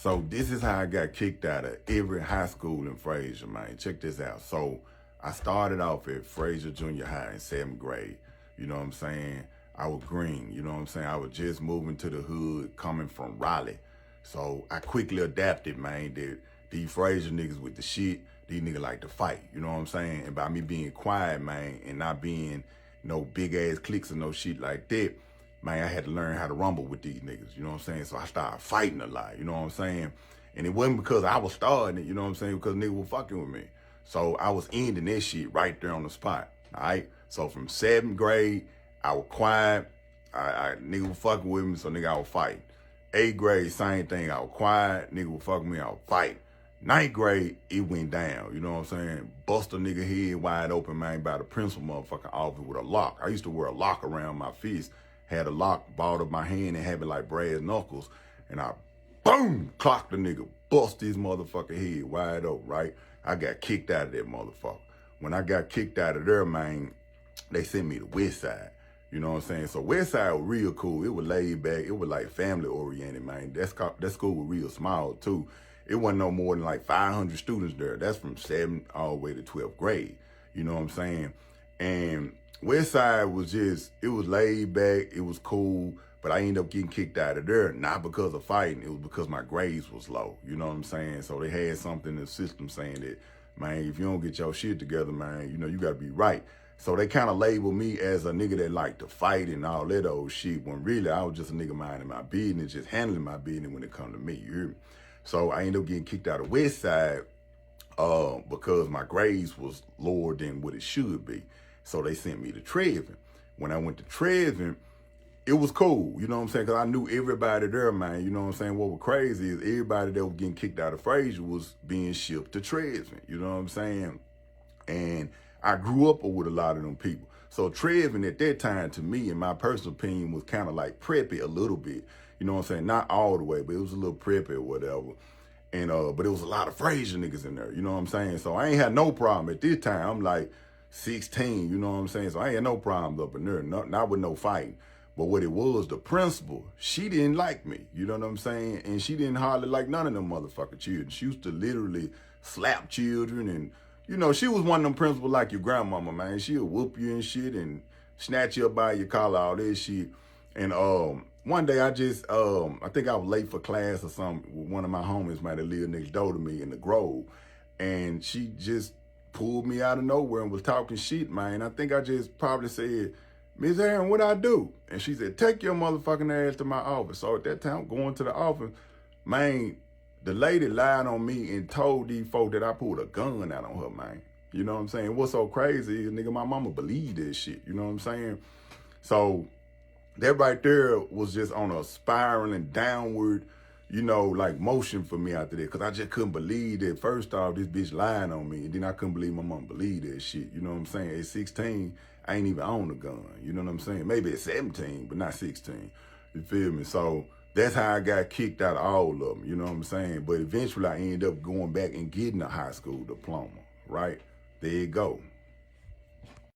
So this is how I got kicked out of every high school in Frayser, man. Check this out. So I started off at Frayser Junior High in 7th grade. You know what I'm saying? I was green. You know what I'm saying? I was just moving to the hood, coming from Raleigh. So I quickly adapted, man, that these Frayser niggas with the shit, these niggas like to fight. You know what I'm saying? And by me being quiet, man, and not being no big ass cliques or no shit like that, man, I had to learn how to rumble with these niggas, you know what I'm saying? So I started fighting a lot, you know what I'm saying? And it wasn't because I was starting it, you know what I'm saying? Because niggas were fucking with me. So I was ending that shit right there on the spot, all right? So from 7th grade, I was quiet. Niggas were fucking with me, so nigga, I was fighting. 8th grade, same thing. I was quiet. Nigga was fucking with me, I was fighting. 9th grade, it went down, you know what I'm saying? Bust a nigga head wide open, man, by the principal motherfucking office with a lock. I used to wear a lock around my fist. Had a lock balled up my hand and have it like brass knuckles. And I, boom, clocked the nigga, bust his motherfucking head wide open, right? I got kicked out of that motherfucker. When I got kicked out of there, man, they sent me to West Side. You know what I'm saying? So West Side was real cool. It was laid back. It was like family oriented, man. That school was real small too. It wasn't no more than like 500 students there. That's from 7th all the way to 12th grade. You know what I'm saying? And West Side was just, it was laid back, it was cool, but I ended up getting kicked out of there, not because of fighting, it was because my grades was low, you know what I'm saying? So they had something in the system saying that, man, if you don't get your shit together, man, you know, you gotta be right. So they kind of labeled me as a nigga that liked to fight and all that old shit, when really I was just a nigga minding my business, just handling my business when it come to me, you hear me? So I ended up getting kicked out of West Side because my grades was lower than what it should be. So they sent me to Trevin. When I went to Trevin, it was cool, you know what I'm saying? Because I knew everybody there, man. You know what I'm saying? What was crazy is everybody that was getting kicked out of Frayser was being shipped to Trevin, you know what I'm saying? And I grew up with a lot of them people. So Trevin at that time, to me, in my personal opinion, was kind of like preppy a little bit. You know what I'm saying? Not all the way, but it was a little preppy or whatever. And but it was a lot of Frayser niggas in there, you know what I'm saying? So I ain't had no problem at this time. I'm like 16, you know what I'm saying? So I ain't had no problems up in there, not with no fighting. But what it was, the principal, she didn't like me, you know what I'm saying? And she didn't hardly like none of them motherfucking children. She used to literally slap children and, you know, she was one of them principals like your grandmama, man. She'll whoop you and shit and snatch you up by your collar, all that shit. And one day I just, I think I was late for class or something. One of my homies might have lived next door to me in the Grove. And she just pulled me out of nowhere and was talking shit, man. I think I just probably said, Miss Aaron, what I do? And she said, take your motherfucking ass to my office. So at that time, going to the office, man, the lady lied on me and told these folk that I pulled a gun out on her, man. You know what I'm saying? What's so crazy is, nigga, my mama believed this shit. You know what I'm saying? So that right there was just on a spiraling downward, you know, like motion for me after that. Because I just couldn't believe that, first off, this bitch lying on me. And then I couldn't believe my mom believed that shit. You know what I'm saying? At 16, I ain't even own a gun. You know what I'm saying? Maybe at 17, but not 16. You feel me? So that's how I got kicked out of all of them. You know what I'm saying? But eventually I ended up going back and getting a high school diploma, right? There you go.